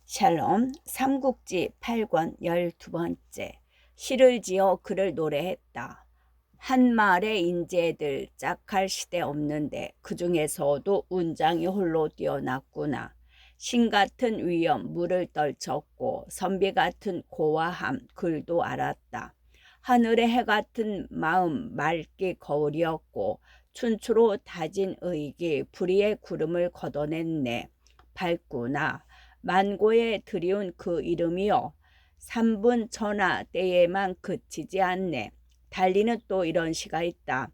샬롬 삼국지 8권 12번째. 시를 지어 글을 노래했다. 한 마을의 인재들 짝할 시대 없는데 그 중에서도 운장이 홀로 뛰어났구나. 신 같은 위엄 물을 떨쳤고 선비 같은 고와함 글도 알았다. 하늘의 해 같은 마음 맑기 거울이었고 춘추로 다진 의기 불의의 구름을 걷어냈네. 밝구나. 만고에 드리운 그 이름이요. 3분 천하 때에만 그치지 않네. 달리는 또 이런 시가 있다.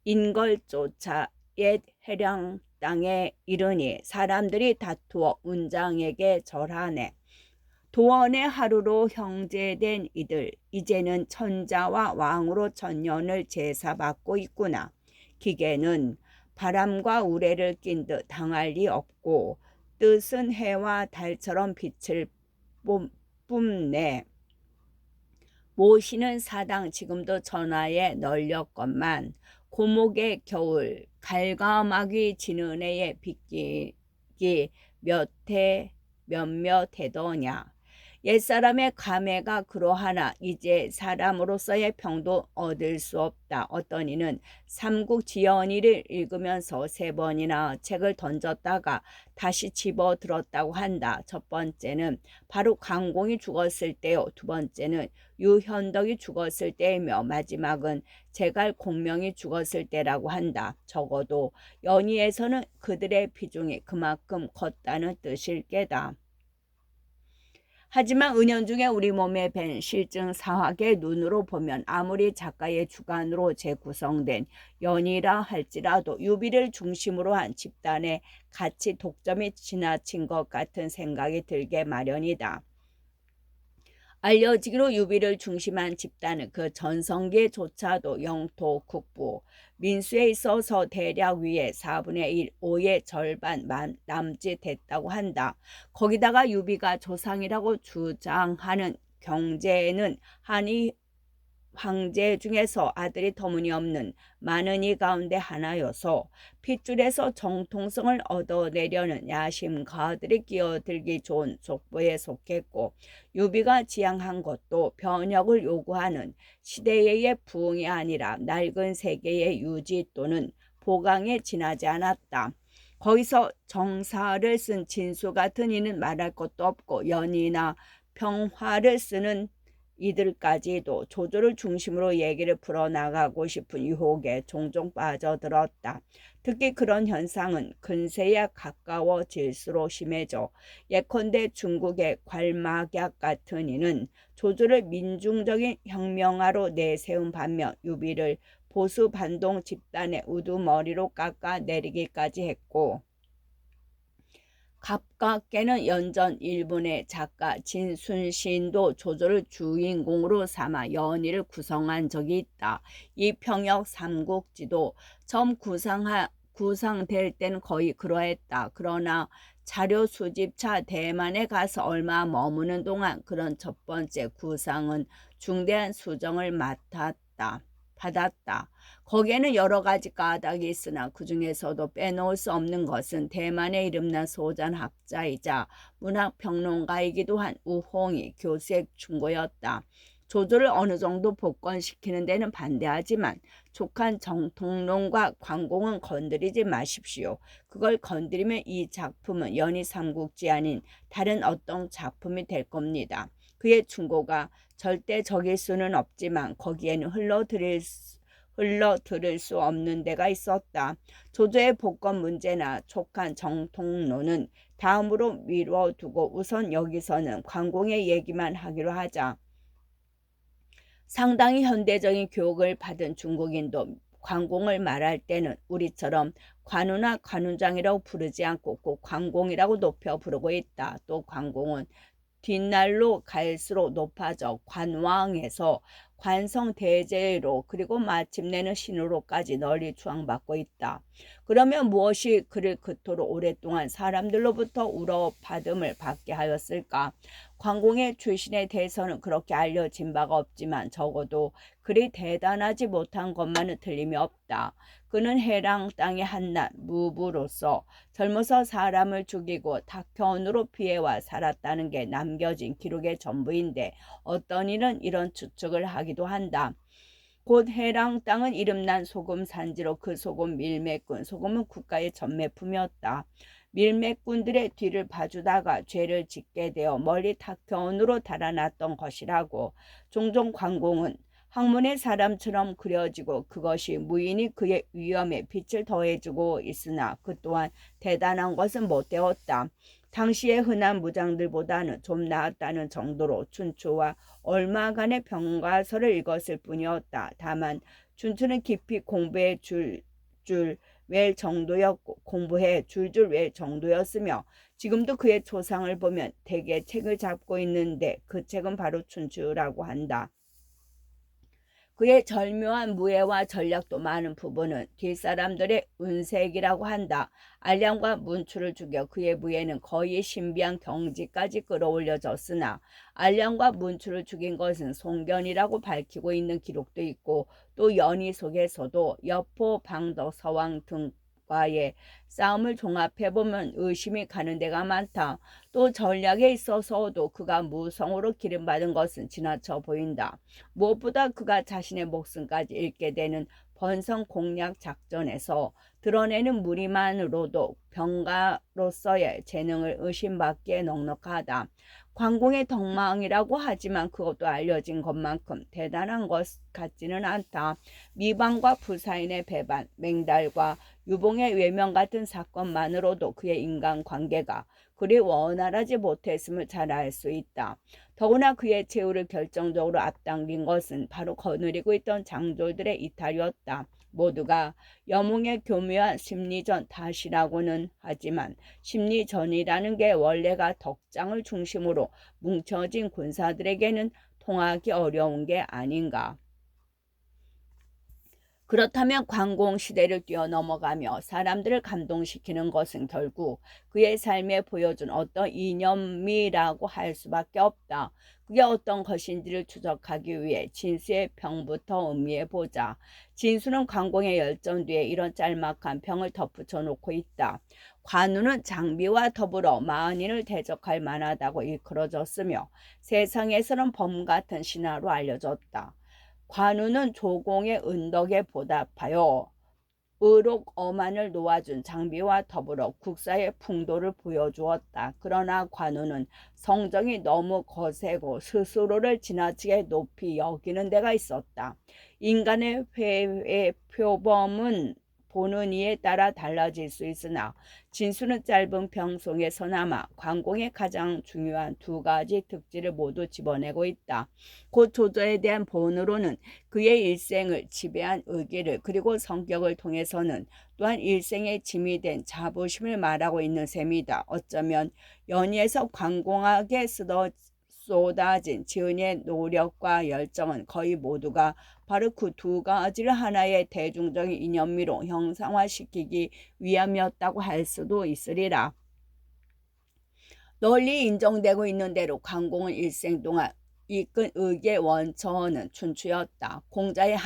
인걸조차 옛 해령 땅에 이르니 사람들이 다투어 운장에게 절하네. 도원의 하루로 형제된 이들 이제는 천자와 왕으로 천년을 제사받고 있구나. 기계는 바람과 우레를 낀 듯 당할 리 없고 뜻은 해와 달처럼 빛을 뿜네. 모시는 사당 지금도 전하에 널렸건만 고목의 겨울 갈가마귀 지는 해에 빗기기 몇몇 해더냐. 옛사람의 감회가 그러하나 이제 사람으로서의 평도 얻을 수 없다. 어떤 이는 삼국지연의를 읽으면서 3번이나 책을 던졌다가 다시 집어들었다고 한다. 첫 번째는 바로 강공이 죽었을 때요. 두 번째는 유현덕이 죽었을 때이며 마지막은 제갈 공명이 죽었을 때라고 한다. 적어도 연의에서는 그들의 비중이 그만큼 컸다는 뜻일 게다. 하지만 은연중에 우리 몸에 밴 실증 사학의 눈으로 보면 아무리 작가의 주관으로 재구성된 연이라 할지라도 유비를 중심으로 한 집단의 가치 독점이 지나친 것 같은 생각이 들게 마련이다. 알려지기로 유비를 중심한 집단은 그 전성기조차도 영토, 국부, 민수에 있어서 대략 위에 4분의 1, 5의 절반 남짓했다고 한다. 거기다가 유비가 조상이라고 주장하는 경제는 한이 황제 중에서 아들이 터무니없는 많은이 가운데 하나여서 핏줄에서 정통성을 얻어내려는 야심가들이 끼어들기 좋은 족보에 속했고 유비가 지향한 것도 변혁을 요구하는 시대의 부흥이 아니라 낡은 세계의 유지 또는 보강에 지나지 않았다. 거기서 정사를 쓴 진수 같은 이는 말할 것도 없고 연이나 평화를 쓰는 이들까지도 조조를 중심으로 얘기를 풀어나가고 싶은 유혹에 종종 빠져들었다. 특히 그런 현상은 근세에 가까워질수록 심해져 예컨대 중국의 괄막약 같은 이는 조조를 민중적인 혁명가로 내세운 반면 유비를 보수 반동 집단의 우두머리로 깎아내리기까지 했고 가깝게는 연전 일본의 작가 진순신도 조조를 주인공으로 삼아 연의를 구성한 적이 있다. 이 평역 삼국지도 처음 구상될 때는 거의 그러했다. 그러나 자료 수집차 대만에 가서 얼마 머무는 동안 그런 첫 번째 구상은 중대한 수정을 받았다. 거기에는 여러 가지 까닭이 있으나 그 중에서도 빼놓을 수 없는 것은 대만의 이름난 소잔학자이자 문학평론가이기도 한 우홍이 교수의 충고였다. 조조를 어느 정도 복권시키는 데는 반대하지만 족한 정통론과 관공은 건드리지 마십시오. 그걸 건드리면 이 작품은 연희 삼국지 아닌 다른 어떤 작품이 될 겁니다. 그의 충고가 절대적일 수는 없지만 거기에는 흘러들을 수 없는 데가 있었다. 조조의 복권 문제나 촉한 정통론은 다음으로 미뤄두고 우선 여기서는 관공의 얘기만 하기로 하자. 상당히 현대적인 교육을 받은 중국인도 관공을 말할 때는 우리처럼 관우나 관우장이라고 부르지 않고 꼭 관공이라고 높여 부르고 있다. 또 관공은 뒷날로 갈수록 높아져 관왕에서 관성대제로 그리고 마침내는 신으로까지 널리 추앙받고 있다. 그러면 무엇이 그를 그토록 오랫동안 사람들로부터 우러받음을 받게 하였을까? 관공의 출신에 대해서는 그렇게 알려진 바가 없지만 적어도 그리 대단하지 못한 것만은 틀림이 없다. 그는 해랑 땅의 한낱 무부로서 젊어서 사람을 죽이고 탁현으로 피해와 살았다는 게 남겨진 기록의 전부인데 어떤 이는 이런 추측을 하기도 한다. 곧 해랑 땅은 이름난 소금 산지로 그 소금 밀매꾼, 소금은 국가의 전매품이었다. 밀매꾼들의 뒤를 봐주다가 죄를 짓게 되어 멀리 탁현으로 달아났던 것이라고. 종종 관공은 학문의 사람처럼 그려지고 그것이 무인히 그의 위엄에 빛을 더해주고 있으나 그 또한 대단한 것은 못되었다. 당시의 흔한 무장들보다는 좀 나았다는 정도로 춘추와 얼마간의 병가서를 읽었을 뿐이었다. 다만 춘추는 깊이 공부해 줄줄 외 정도였고 공부해 줄줄 외 정도였으며 지금도 그의 초상을 보면 대개 책을 잡고 있는데 그 책은 바로 춘추라고 한다. 그의 절묘한 무예와 전략도 많은 부분은 뒷사람들의 운색이라고 한다. 알량과 문추를 죽여 그의 무예는 거의 신비한 경지까지 끌어올려졌으나 알량과 문추를 죽인 것은 송견이라고 밝히고 있는 기록도 있고 또 연희 속에서도 여포, 방덕, 서왕 등과의 싸움을 종합해보면 의심이 가는 데가 많다. 또 전략에 있어서도 그가 무성으로 기름받은 것은 지나쳐 보인다. 무엇보다 그가 자신의 목숨까지 잃게 되는 번성 공략 작전에서 드러내는 무리만으로도 병가로서의 재능을 의심받기에 넉넉하다. 관공의 덕망이라고 하지만 그것도 알려진 것만큼 대단한 것 같지는 않다. 미방과 부사인의 배반, 맹달과 유봉의 외면 같은 사건만으로도 그의 인간관계가 그리 원활하지 못했음을 잘 알 수 있다. 더구나 그의 최후를 결정적으로 앞당긴 것은 바로 거느리고 있던 장졸들의 이탈이었다. 모두가 여몽의 교묘한 심리전 탓이라고는 하지만 심리전이라는 게 원래가 덕장을 중심으로 뭉쳐진 군사들에게는 통하기 어려운 게 아닌가. 그렇다면 관공 시대를 뛰어넘어가며 사람들을 감동시키는 것은 결국 그의 삶에 보여준 어떤 이념이라고 할 수밖에 없다. 그게 어떤 것인지를 추적하기 위해 진수의 평부터 음미해보자. 진수는 관공의 열전 뒤에 이런 짤막한 평을 덧붙여 놓고 있다. 관우는 장비와 더불어 만인을 대적할 만하다고 일컬어졌으며 세상에서는 범 같은 신하로 알려졌다. 관우는 조공의 은덕에 보답하여 의록 어만을 놓아준 장비와 더불어 국사의 풍도를 보여주었다. 그러나 관우는 성정이 너무 거세고 스스로를 지나치게 높이 여기는 데가 있었다. 인간의 회의 표범은 보는 이에 따라 달라질 수 있으나 진수는 짧은 평송에서나마 관공의 가장 중요한 두 가지 특질을 모두 집어내고 있다. 곧 조조에 대한 본으로는 그의 일생을 지배한 의기를 그리고 성격을 통해서는 또한 일생의 짐이 된 자부심을 말하고 있는 셈이다. 어쩌면 연희에서 관공하게 쏟아진 지은의 노력과 열정은 거의 모두가 바로 그 두 가지를 하나의 대중적인 이념미로 형상화시키기 위함이었다고 할 수도 있으리라. 널리 인정되고 있는 대로 관공은 일생 동안 이끈 의계 원천은 춘추였다. 공자의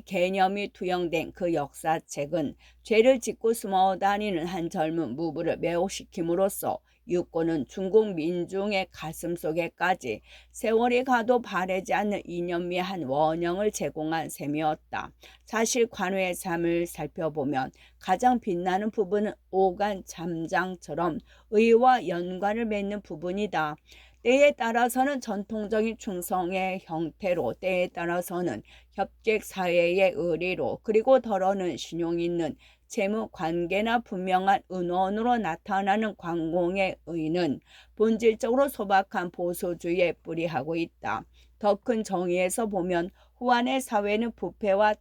개념이 투영된 그 역사책은 죄를 짓고 숨어 다니는 한 젊은 무부를 매혹시킴으로써 육고는 중국 민중의 가슴속에까지 세월이 가도 바래지 않는 이념의 한 원형을 제공한 셈이었다. 사실 관우의 삶을 살펴보면 가장 빛나는 부분은 오간 잠장처럼 의와 연관을 맺는 부분이다. 때에 따라서는 전통적인 충성의 형태로, 때에 따라서는 협객 사회의 의리로, 그리고 덜어는 신용 있는 재무 관계나 분명한 은원으로 나타나는 관공의 의는 본질적으로 소박한 보수주의에 뿌리하고 있다. 더 큰 정의에서 보면 후한의 사회는 부패와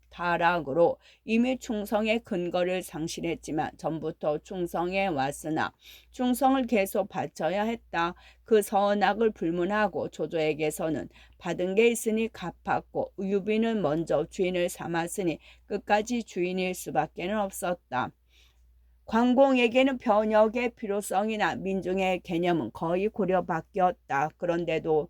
타락으로 이미 충성의 근거를 상실했지만 전부터 충성해 왔으나 충성을 계속 바쳐야 했다. 그 선악을 불문하고 조조에게서는 받은 게 있으니 갚았고 유비는 먼저 주인을 삼았으니 끝까지 주인일 수밖에 없었다. 관공에게는 변혁의 필요성이나 민중의 개념은 거의 고려바뀌었다. 그런데도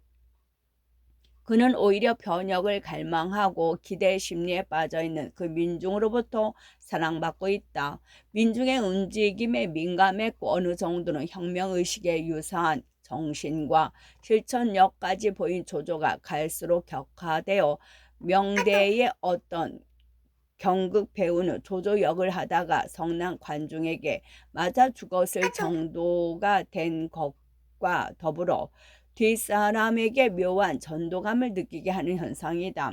그는 오히려 변혁을 갈망하고 기대 심리에 빠져있는 그 민중으로부터 사랑받고 있다. 민중의 움직임에 민감했고 어느 정도는 혁명의식에 유사한 정신과 실천력까지 보인 조조가 갈수록 격화되어 명대의 어떤 경극 배우는 조조 역을 하다가 성난 관중에게 맞아 죽었을 정도가 된 것과 더불어 뒷사람에게 묘한 전도감을 느끼게 하는 현상이다.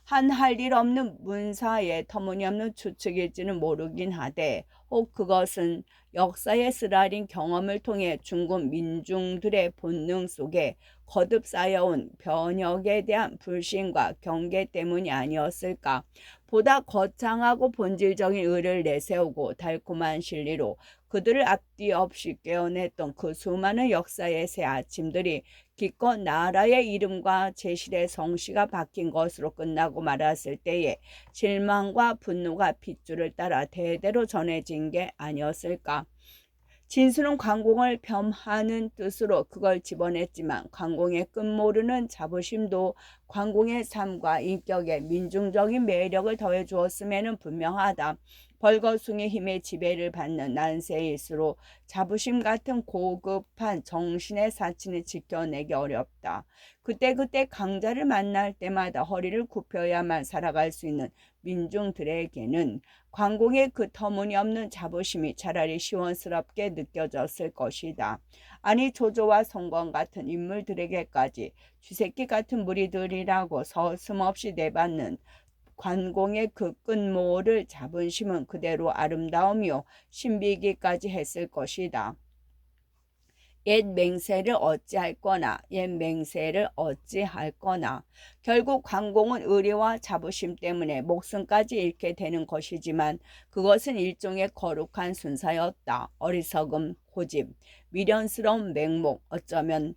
한 할 일 없는 문사의 터무니없는 추측일지는 모르긴 하되 혹 그것은 역사의 쓰라린 경험을 통해 중국 민중들의 본능 속에 거듭 쌓여온 변혁에 대한 불신과 경계 때문이 아니었을까. 보다 거창하고 본질적인 의를 내세우고 달콤한 진리로 그들을 앞뒤 없이 깨어냈던 그 수많은 역사의 새 아침들이 기껏 나라의 이름과 제실의 성씨가 바뀐 것으로 끝나고 말았을 때에 실망과 분노가 핏줄을 따라 대대로 전해진 게 아니었을까. 진수는 관공을 폄하는 뜻으로 그걸 집어냈지만 관공의 끝모르는 자부심도 관공의 삶과 인격에 민중적인 매력을 더해 주었음에는 분명하다. 벌거숭이 힘의 지배를 받는 난세일수록 자부심 같은 고급한 정신의 사치는 지켜내기 어렵다. 그때그때 강자를 만날 때마다 허리를 굽혀야만 살아갈 수 있는 민중들에게는 관공의 그 터무니없는 자부심이 차라리 시원스럽게 느껴졌을 것이다. 아니 조조와 송건 같은 인물들에게까지 쥐새끼 같은 무리들이라고 서슴없이 내받는 관공의 그 끝모를 자본심은 그대로 아름다우며 신비기까지 했을 것이다. 옛 맹세를 어찌할 거나 옛 맹세를 어찌할 거나 결국 관공은 의리와 자부심 때문에 목숨까지 잃게 되는 것이지만 그것은 일종의 거룩한 순사였다. 어리석음, 고집, 미련스러운 맹목, 어쩌면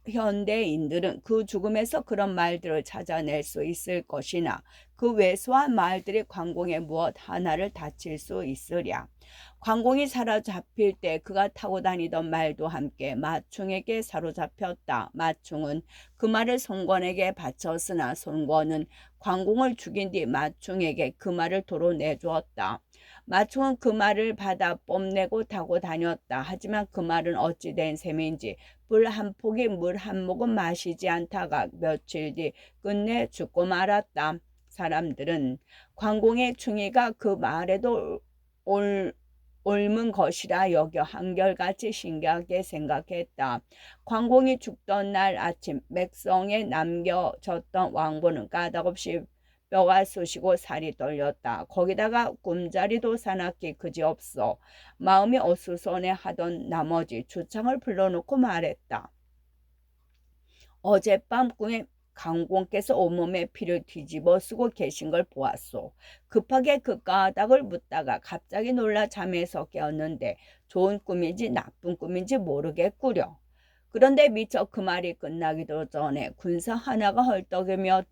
현대인들은 그 죽음에서 그런 말들을 찾아낼 수 있을 것이나 그 왜소한 말들이 관공에 무엇 하나를 다칠 수 있으랴. 관공이 사로잡힐 때 그가 타고 다니던 말도 함께 마충에게 사로잡혔다. 마충은 그 말을 송건에게 바쳤으나 송건은 관공을 죽인 뒤 마충에게 그 말을 도로 내주었다. 마충은 그 말을 받아 뽐내고 타고 다녔다. 하지만 그 말은 어찌 된 셈인지 불 한 포기 물 한 모금 마시지 않다가 며칠 뒤 끝내 죽고 말았다. 사람들은 관공의 충의가 그 말에도 옮은 것이라 여겨 한결같이 신기하게 생각했다. 관공이 죽던 날 아침 맥성에 남겨졌던 왕보는 까닭없이 뼈가 쑤시고 살이 떨렸다. 거기다가 꿈자리도 사납기 그지없어 마음이 어수선해하던 나머지 주창을 불러놓고 말했다. 어젯밤 꿈에 관공께서 온몸에 피를 뒤집어 쓰고 계신 걸 보았소. 급하게 그 까닭을 묻다가 갑자기 놀라 잠에서 깨었는데 좋은 꿈인지 나쁜 꿈인지 모르겠구려. 그런데 미처 그 말이 끝나기도 전에 군사 하나가 헐떡이며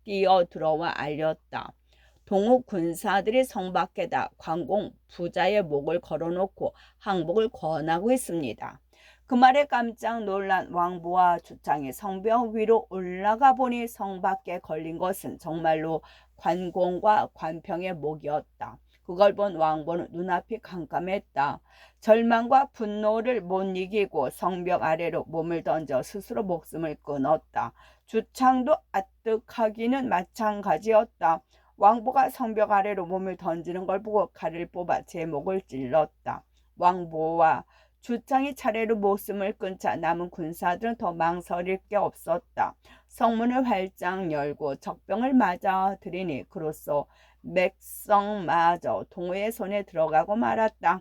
뛰어 들어와 알렸다. 동욱 군사들이 성 밖에다 관공 부자의 목을 걸어놓고 항복을 권하고 있습니다. 그 말에 깜짝 놀란 왕보와 주창이 성벽 위로 올라가 보니 성 밖에 걸린 것은 정말로 관공과 관평의 목이었다. 그걸 본 왕보는 눈앞이 깜깜했다. 절망과 분노를 못 이기고 성벽 아래로 몸을 던져 스스로 목숨을 끊었다. 주창도 아뜩하기는 마찬가지였다. 왕보가 성벽 아래로 몸을 던지는 걸 보고 칼을 뽑아 제 목을 찔렀다. 왕보와 주창이 차례로 목숨을 끊자 남은 군사들은 더 망설일 게 없었다. 성문을 활짝 열고 적병을 맞아 들이니 그로써 맥성마저 동호의 손에 들어가고 말았다.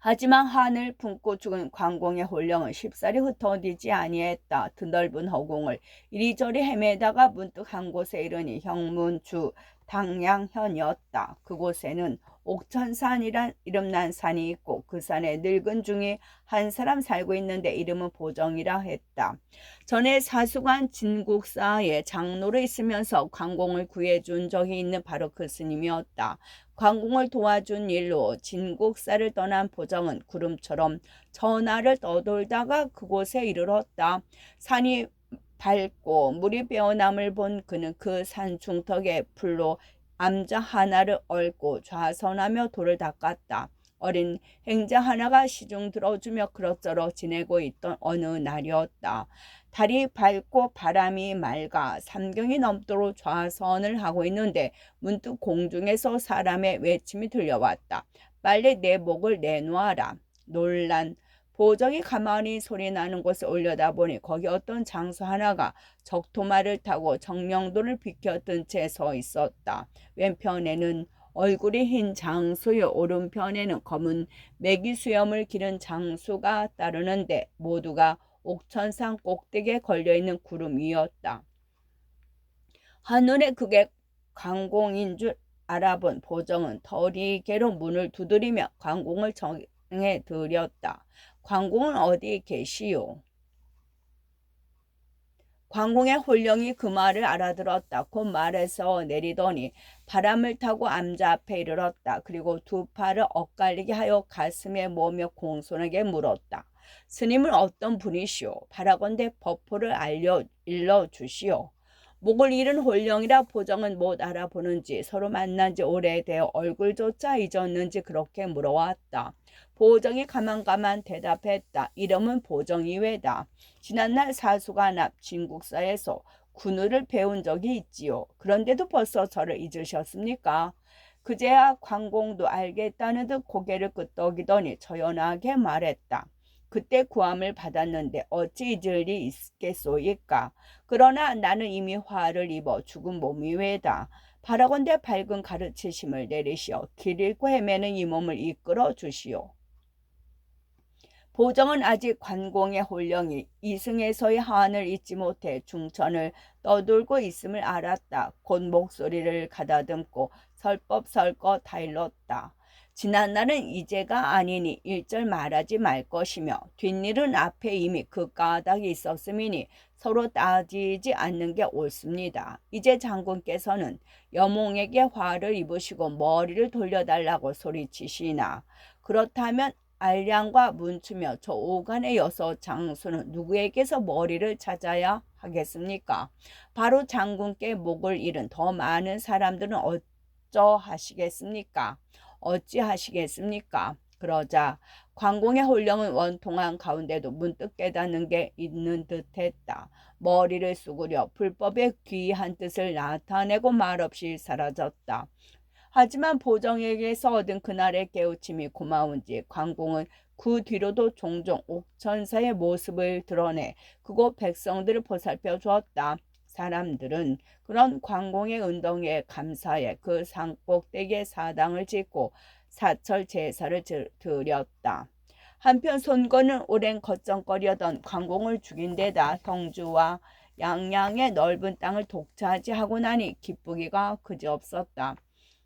하지만 한을 품고 죽은 관공의 혼령은 쉽사리 흩어지지 아니했다. 드넓은 허공을 이리저리 헤매다가 문득 한 곳에 이르니 형문주 당양현이었다. 그곳에는 옥천산이란 이름난 산이 있고 그 산에 늙은 중에 한 사람 살고 있는데 이름은 보정이라 했다. 전에 사수관 진국사에 장로로 있으면서 관공을 구해준 적이 있는 바로 그 스님이었다. 관공을 도와준 일로 진국사를 떠난 보정은 구름처럼 전하를 떠돌다가 그곳에 이르렀다. 산이 밝고 물이 빼어남을 본 그는 그 산 중턱에 풀로 암자 하나를 얽고 좌선하며 돌을 닦았다. 어린 행자 하나가 시중 들어주며 그럭저럭 지내고 있던 어느 날이었다. 달이 밝고 바람이 맑아 삼경이 넘도록 좌선을 하고 있는데 문득 공중에서 사람의 외침이 들려왔다. 빨리 내 목을 내놓아라. 놀란 보정이 가만히 소리 나는 곳에 올려다보니 거기 어떤 장수 하나가 적토마를 타고 정명도를 비켜든 채 서 있었다. 왼편에는 얼굴이 흰 장수의 오른편에는 검은 매기 수염을 기른 장수가 따르는데 모두가 옥천산 꼭대기에 걸려있는 구름 위였다. 한눈에 그게 관공인 줄 알아본 보정은 더리게로 문을 두드리며 관공을 정해 드렸다. 관공은 어디 계시오? 관공의 홀령이 그 말을 알아들었다. 곧 말에서 내리더니 바람을 타고 암자 앞에 이르렀다. 그리고 두 팔을 엇갈리게 하여 가슴에 모으며 공손하게 물었다. 스님은 어떤 분이시오? 바라건대 법호를 일러주시오. 목을 잃은 홀령이라 보정은 못 알아보는지 서로 만난 지 오래되어 얼굴조차 잊었는지 그렇게 물어왔다. 보정이 가만가만 대답했다. 이름은 보정이외다. 지난날 사수관 앞 진국사에서 군우를 배운 적이 있지요. 그런데도 벌써 저를 잊으셨습니까? 그제야 관공도 알겠다는 듯 고개를 끄덕이더니 처연하게 말했다. 그때 구함을 받았는데 어찌 잊을 일이 있겠소이까. 그러나 나는 이미 화를 입어 죽은 몸이 외다. 바라건대 밝은 가르치심을 내리시어 길 잃고 헤매는 이 몸을 이끌어 주시오. 보정은 아직 관공의 홀령이 이승에서의 하한을 잊지 못해 중천을 떠돌고 있음을 알았다. 곧 목소리를 가다듬고 설법설것 다일렀다. 지난날은 이제가 아니니 일절 말하지 말 것이며 뒷일은 앞에 이미 그 까닭이 있었음이니 서로 따지지 않는 게 옳습니다. 이제 장군께서는 여몽에게 화를 입으시고 머리를 돌려달라고 소리치시나 그렇다면 알량과 문추며 저 오간의 여섯 장수는 누구에게서 머리를 찾아야 하겠습니까? 바로 장군께 목을 잃은 더 많은 사람들은 어찌하시겠습니까? 그러자 관공의 홀령은 원통한 가운데도 문득 깨닫는 게 있는 듯했다. 머리를 수그려 불법의 귀한 뜻을 나타내고 말없이 사라졌다. 하지만 보정에게서 얻은 그날의 깨우침이 고마운지 관공은 그 뒤로도 종종 옥천사의 모습을 드러내 그곳 백성들을 보살펴 주었다. 사람들은 그런 관공의 은덕에 감사해 그 산꼭대기에 사당을 짓고 사철 제사를 드렸다. 한편 손권은 오랜 걱정거리였던 관공을 죽인 데다 경주와 양양의 넓은 땅을 독차지하고 나니 기쁘기가 그지없었다.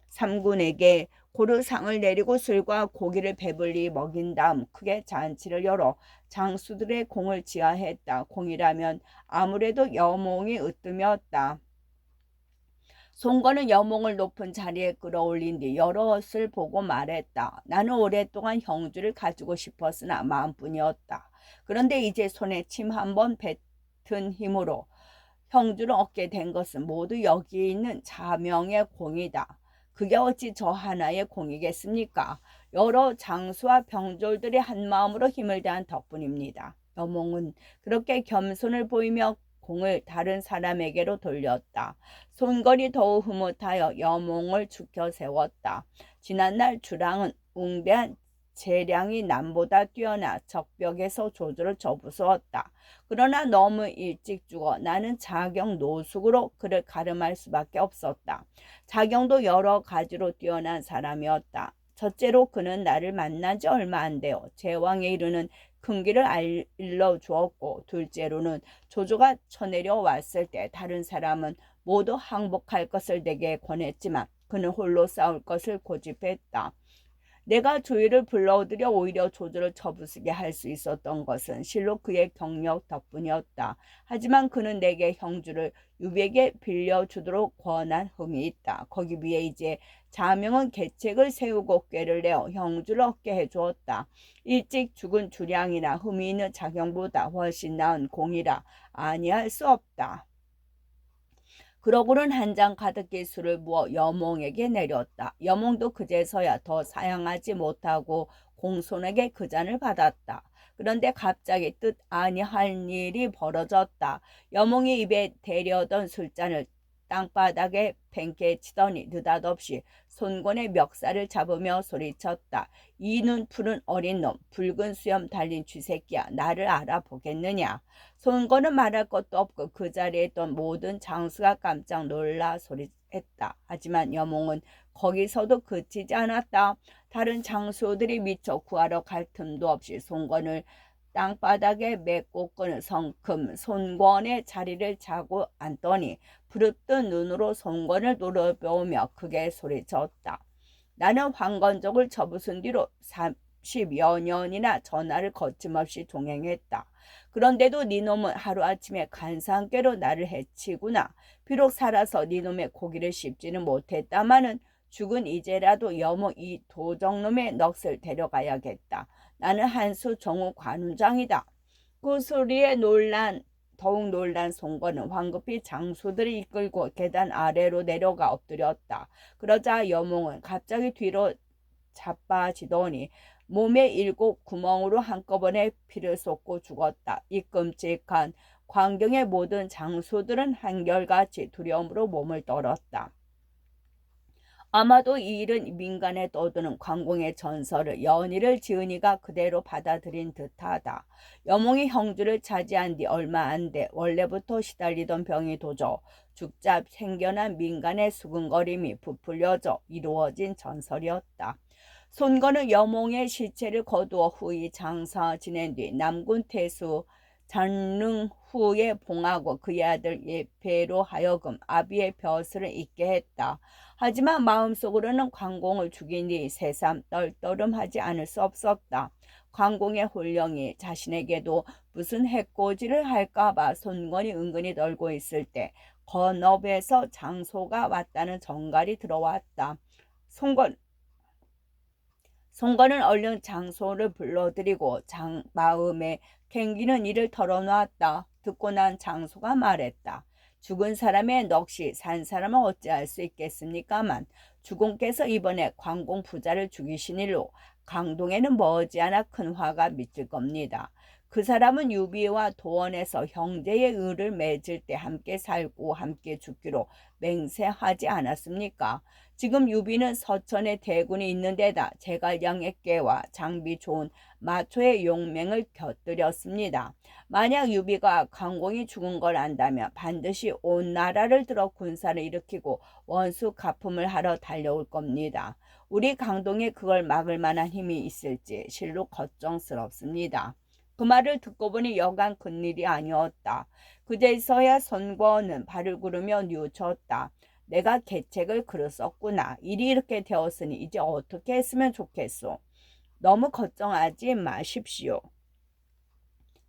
삼군에게 고르상을 내리고 술과 고기를 배불리 먹인 다음 크게 잔치를 열어 장수들의 공을 지하했다. 공이라면 아무래도 여몽이 으뜸이었다. 송건은 여몽을 높은 자리에 끌어올린 뒤 여럿을 보고 말했다. 나는 오랫동안 형주를 가지고 싶었으나 마음뿐이었다. 그런데 이제 손에 침 한 번 뱉은 힘으로 형주를 얻게 된 것은 모두 여기 있는 자명의 공이다. 그게 어찌 저 하나의 공이겠습니까? 여러 장수와 병졸들이 한마음으로 힘을 다한 덕분입니다. 여몽은 그렇게 겸손을 보이며 공을 다른 사람에게로 돌렸다. 손건이 더욱 흐뭇하여 여몽을 죽여 세웠다. 지난날 주랑은 웅대한 재량이 남보다 뛰어나 적벽에서 조조를 접으수었다. 그러나 너무 일찍 죽어 나는 자경 노숙으로 그를 가름할 수밖에 없었다. 자경도 여러 가지로 뛰어난 사람이었다. 첫째로 그는 나를 만난 지 얼마 안 되어 제왕에 이르는 큰 길을 일러주었고, 둘째로는 조조가 쳐내려 왔을 때 다른 사람은 모두 항복할 것을 내게 권했지만 그는 홀로 싸울 것을 고집했다. 내가 조이를 불러들여 오히려 조조를 처부수게 할 수 있었던 것은 실로 그의 경력 덕분이었다. 하지만 그는 내게 형주를 유비에게 빌려주도록 권한 흠이 있다. 거기 위에 이제 자명은 계책을 세우고 꾀를 내어 형주를 얻게 해주었다. 일찍 죽은 주량이나 흠이 있는 자경보다 훨씬 나은 공이라 아니할 수 없다. 그러고는 한 장 가득히 술을 부어 여몽에게 내렸다. 여몽도 그제서야 더 사양하지 못하고 공손에게 그 잔을 받았다. 그런데 갑자기 뜻 아니할 일이 벌어졌다. 여몽이 입에 대려던 술잔을 땅바닥에 팽개 치더니 느닷없이 손권의 멱살을 잡으며 소리쳤다. 이 눈 푸른 어린 놈, 붉은 수염 달린 쥐새끼야, 나를 알아보겠느냐. 손권은 말할 것도 없고 그 자리에 있던 모든 장수가 깜짝 놀라 소리했다. 하지만 여몽은 거기서도 그치지 않았다. 다른 장수들이 미쳐 구하러 갈 틈도 없이 손권을 땅바닥에 메고 끄는 성큼 손권의 자리를 자고 앉더니 부릅뜬 눈으로 손권을 노려보며 크게 소리쳤다. 나는 황건적을 처부순 뒤로 30여 년이나 전하를 거침없이 동행했다. 그런데도 니놈은 하루아침에 간상께로 나를 해치구나. 비록 살아서 니놈의 고기를 씹지는 못했다마는 죽은 이제라도 여몽 이 도적놈의 넋을 데려가야겠다. 나는 한수 정우 관우장이다. 그 소리에 더욱 놀란 송건은 황급히 장수들을 이끌고 계단 아래로 내려가 엎드렸다. 그러자 여몽은 갑자기 뒤로 자빠지더니 몸에 7 구멍으로 한꺼번에 피를 쏟고 죽었다. 이 끔찍한 광경의 모든 장수들은 한결같이 두려움으로 몸을 떨었다. 아마도 이 일은 민간에 떠도는 관공의 전설을 연희를 지은이가 그대로 받아들인 듯하다. 여몽이 형주를 차지한 뒤 얼마 안 돼 원래부터 시달리던 병이 도져 죽자 생겨난 민간의 수근거림이 부풀려져 이루어진 전설이었다. 손건은 여몽의 시체를 거두어 후이 장사 지낸 뒤 남군 태수 잔릉 후에 봉하고 그의 아들 예패로 하여금 아비의 벼슬을 잇게 했다. 하지만 마음속으로는 관공을 죽인 뒤 새삼 떨떠름하지 않을 수 없었다. 관공의 혼령이 자신에게도 무슨 해코지를 할까봐 손건이 은근히 떨고 있을 때 건업에서 장소가 왔다는 정갈이 들어왔다. 송건은 얼른 장소를 불러들이고 마음에 캥기는 일을 털어놓았다. 듣고 난 장소가 말했다. 죽은 사람의 넋이 산 사람은 어찌할 수 있겠습니까만 주공께서 이번에 관공 부자를 죽이신 일로 강동에는 머지않아 큰 화가 미칠 겁니다. 그 사람은 유비와 도원에서 형제의 의를 맺을 때 함께 살고 함께 죽기로 맹세하지 않았습니까? 지금 유비는 서천에 대군이 있는 데다 제갈량의 꾀와 장비 좋은 마초의 용맹을 곁들였습니다. 만약 유비가 강공이 죽은 걸 안다면 반드시 온 나라를 들어 군사를 일으키고 원수 가품을 하러 달려올 겁니다. 우리 강동에 그걸 막을 만한 힘이 있을지 실로 걱정스럽습니다. 그 말을 듣고 보니 여간 큰일이 아니었다. 그제서야 손권은 발을 구르며 뉘우쳤다. 내가 계책을 그릇 썼구나. 일이 이렇게 되었으니 이제 어떻게 했으면 좋겠소. 너무 걱정하지 마십시오.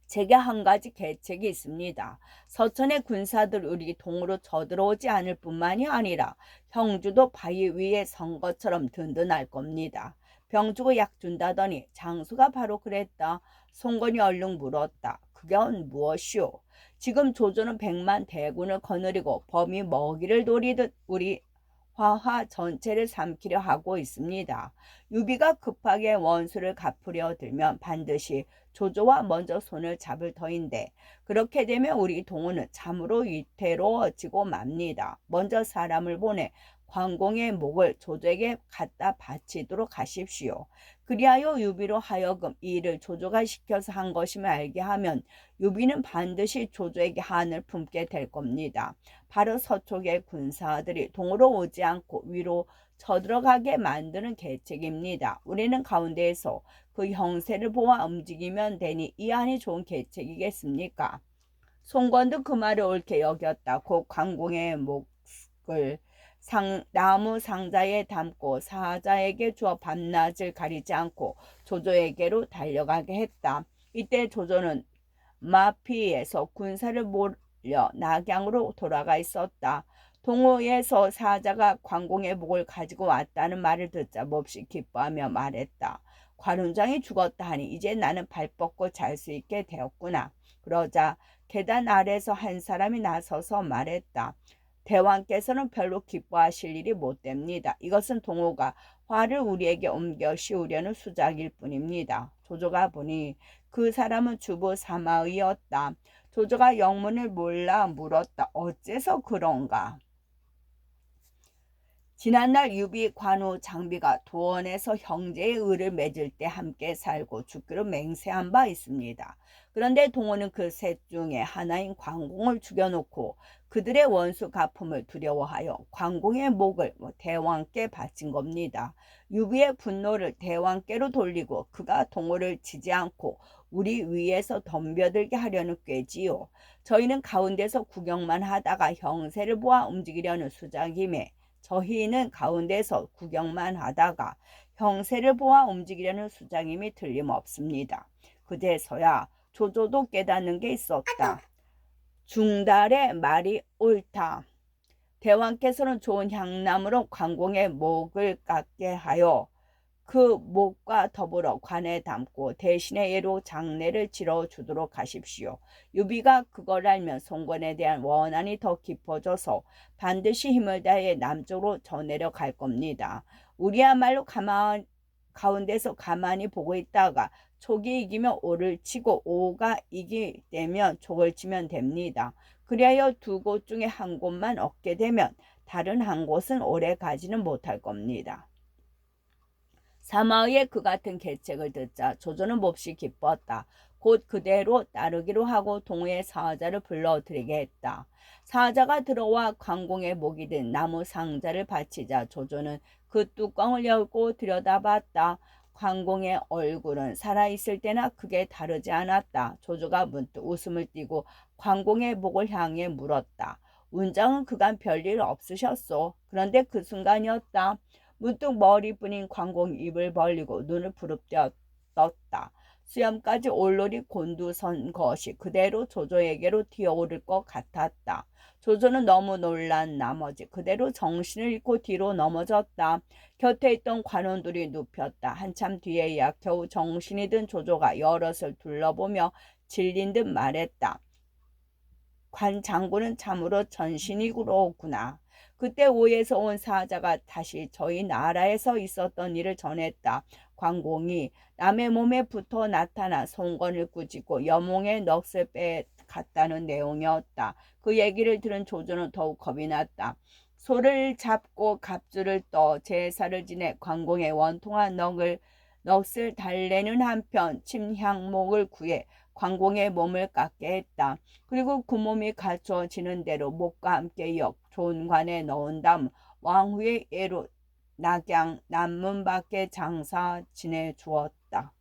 제게 한 가지 계책이 있습니다. 서천의 군사들 우리 동으로 쳐들어오지 않을 뿐만이 아니라 형주도 바위 위에 선 것처럼 든든할 겁니다. 병 주고 약 준다더니 장수가 바로 그랬다. 송건이 얼른 물었다. 그건 무엇이오? 지금 조조는 100만 대군을 거느리고 범이 먹이를 노리듯 우리 화하 전체를 삼키려 하고 있습니다. 유비가 급하게 원수를 갚으려 들면 반드시 조조와 먼저 손을 잡을 터인데 그렇게 되면 우리 동호는 참으로 위태로워지고 맙니다. 먼저 사람을 보내 관공의 목을 조조에게 갖다 바치도록 하십시오. 그리하여 유비로 하여금 이 일을 조조가 시켜서 한 것임을 알게 하면 유비는 반드시 조조에게 한을 품게 될 겁니다. 바로 서쪽의 군사들이 동으로 오지 않고 위로 쳐들어가게 만드는 계책입니다. 우리는 가운데에서 그 형세를 보아 움직이면 되니 이 안이 좋은 계책이겠습니까? 송건도 그 말을 옳게 여겼다. 곧 관공의 목을 나무 상자에 담고 사자에게 주어 밤낮을 가리지 않고 조조에게로 달려가게 했다. 이때 조조는 마피에서 군사를 몰려 낙양으로 돌아가 있었다. 동호에서 사자가 관공의 목을 가지고 왔다는 말을 듣자 몹시 기뻐하며 말했다. 관훈장이 죽었다 하니 이제 나는 발 뻗고 잘 수 있게 되었구나. 그러자 계단 아래서 한 사람이 나서서 말했다. 대왕께서는 별로 기뻐하실 일이 못 됩니다. 이것은 동호가 화를 우리에게 옮겨 씌우려는 수작일 뿐입니다. 조조가 보니 그 사람은 주부 사마의였다. 조조가 영문을 몰라 물었다. 어째서 그런가? 지난날 유비, 관우, 장비가 도원에서 형제의 의를 맺을 때 함께 살고 죽기로 맹세한 바 있습니다. 그런데 동호는 그 셋 중에 하나인 관공을 죽여놓고 그들의 원수 가품을 두려워하여 관공의 목을 대왕께 바친 겁니다. 유비의 분노를 대왕께로 돌리고 그가 동호를 치지 않고 우리 위에서 덤벼들게 하려는 꾀지요. 저희는 가운데서 구경만 하다가 형세를 보아 움직이려는 수작임에 저희는 가운데서 구경만 하다가 형세를 보아 움직이려는 수장임이 틀림없습니다. 그제서야 조조도 깨닫는 게 있었다. 중달의 말이 옳다. 대왕께서는 좋은 향나무로 관공의 목을 깎게 하여 그 목과 더불어 관에 담고 대신에 예로 장례를 치러 주도록 하십시오. 유비가 그걸 알면 송건에 대한 원한이 더 깊어져서 반드시 힘을 다해 남쪽으로 전내려갈 겁니다. 우리야말로 가운데서 가만히 보고 있다가 촉이 이기면 오를 치고 오가 이기되면 촉을 치면 됩니다. 그리하여 두 곳 중에 한 곳만 얻게 되면 다른 한 곳은 오래 가지는 못할 겁니다. 사마의의 그 같은 계책을 듣자 조조는 몹시 기뻤다. 곧 그대로 따르기로 하고 동호의 사자를 불러들이게 했다. 사자가 들어와 관공의 목이 든 나무 상자를 받치자 조조는 그 뚜껑을 열고 들여다봤다. 관공의 얼굴은 살아있을 때나 크게 다르지 않았다. 조조가 문득 웃음을 띠고 관공의 목을 향해 물었다. 운장은 그간 별일 없으셨소. 그런데 그 순간이었다. 문득 머리뿐인 관공이 입을 벌리고 눈을 부릅뜨어 떴다. 수염까지 올로리 곤두선 것이 그대로 조조에게로 튀어오를 것 같았다. 조조는 너무 놀란 나머지 그대로 정신을 잃고 뒤로 넘어졌다. 곁에 있던 관원들이 눕혔다. 한참 뒤에야 겨우 정신이 든 조조가 여럿을 둘러보며 질린 듯 말했다. 관 장군은 참으로 전신이구로구나. 그때 오에서 온 사자가 다시 저희 나라에서 있었던 일을 전했다. 관공이 남의 몸에 붙어 나타나 송건을 꾸짖고 여몽의 넋을 빼갔다는 내용이었다. 그 얘기를 들은 조조는 더욱 겁이 났다. 소를 잡고 갑주를 떠 제사를 지내 관공의 원통한 넋을 달래는 한편 침향목을 구해 관공의 몸을 깎게 했다. 그리고 그 몸이 갖춰지는 대로 목과 함께 존관에 넣은 다음 왕후의 예로 낙양 남문 밖에 장사 지내주었다.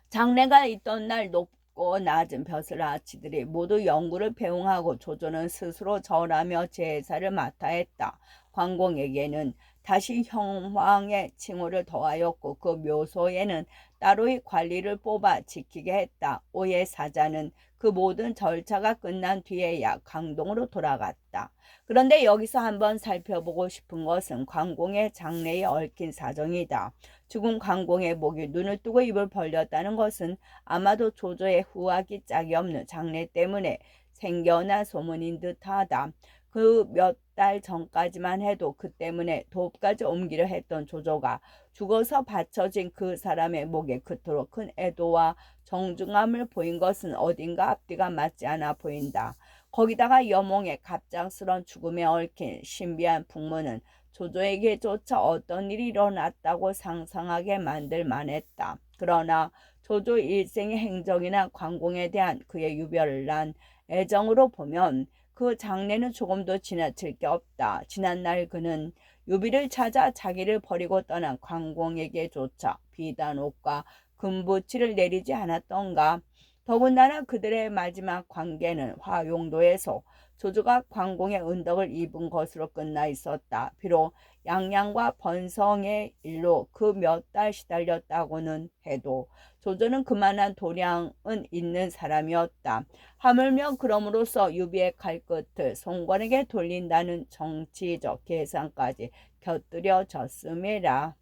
장례가 있던 날 높고 낮은 벼슬아치들이 모두 영구를 배웅하고 조조는 스스로 절하며 제사를 맡아 했다. 관공에게는 다시 형왕의 칭호를 더하였고 그 묘소에는 따로의 관리를 뽑아 지키게 했다. 오의 사자는 그 모든 절차가 끝난 뒤에야 강동으로 돌아갔다. 그런데 여기서 한번 살펴보고 싶은 것은 관공의 장래에 얽힌 사정이다. 죽은 관공의 목이 눈을 뜨고 입을 벌렸다는 것은 아마도 조조의 후하기 짝이 없는 장래 때문에 생겨난 소문인 듯하다. 그 몇 달 전까지만 해도 그 때문에 도읍까지 옮기려 했던 조조가 죽어서 받쳐진 그 사람의 목에 그토록 큰 애도와 정중함을 보인 것은 어딘가 앞뒤가 맞지 않아 보인다. 거기다가 여몽의 갑작스런 죽음에 얽힌 신비한 풍문은 조조에게조차 어떤 일이 일어났다고 상상하게 만들 만했다. 그러나 조조 일생의 행적이나 관공에 대한 그의 유별난 애정으로 보면 그 장래는 조금도 지나칠 게 없다. 지난날 그는 유비를 찾아 자기를 버리고 떠난 관공에게조차 비단옷과 금부치를 내리지 않았던가. 더군다나 그들의 마지막 관계는 화용도에서 조조가 광공의 은덕을 입은 것으로 끝나 있었다. 비록 양양과 번성의 일로 그 몇 달 시달렸다고는 해도 조조는 그만한 도량은 있는 사람이었다. 하물며 그럼으로써 유비의 칼끝을 송건에게 돌린다는 정치적 계산까지 곁들여졌음이라.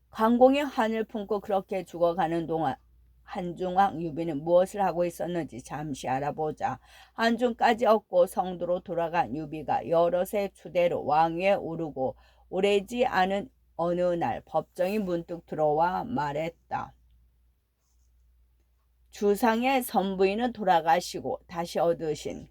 광공이 한을 품고 그렇게 죽어가는 동안 한중왕 유비는 무엇을 하고 있었는지 잠시 알아보자. 한중까지 얻고 성도로 돌아간 유비가 여럿의 추대로 왕위에 오르고 오래지 않은 어느 날 법정이 문득 들어와 말했다. 주상의 선부인은 돌아가시고 다시 얻으신